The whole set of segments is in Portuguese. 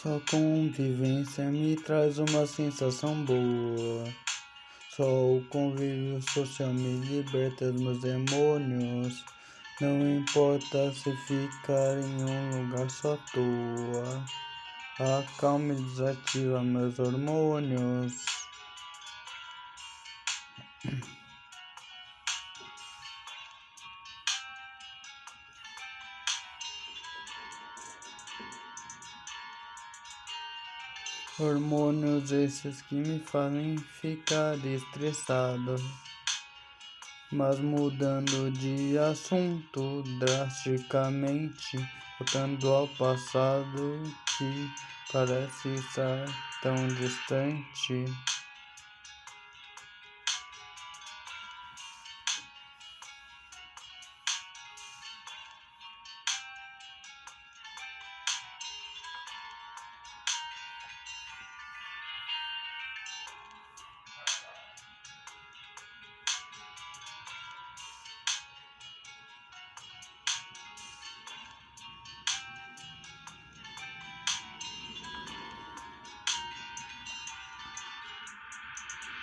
Só convivência me traz uma sensação boa. Só o convívio social me liberta dos meus demônios. Não importa se ficar em um lugar só à toa. Acalma e desativa meus hormônios. Hormônios esses que me fazem ficar estressado. Mas mudando de assunto drasticamente, voltando ao passado que parece estar tão distante.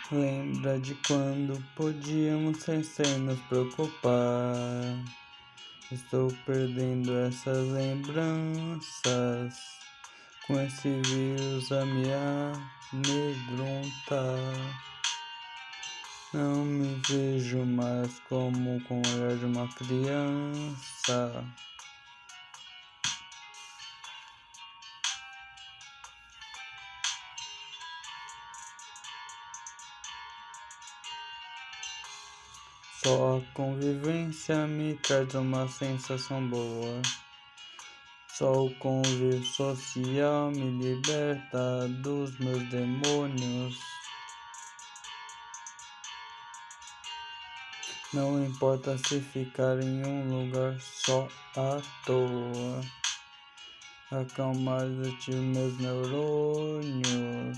Lembra de quando podíamos sem nos preocupar? Estou perdendo essas lembranças, com esse vírus a me amedrontar. Não me vejo mais como com o olhar de uma criança. Só a convivência me traz uma sensação boa. Só o convívio social me liberta dos meus demônios. Não importa se ficar em um lugar só à toa. Acalmar os meus neurônios.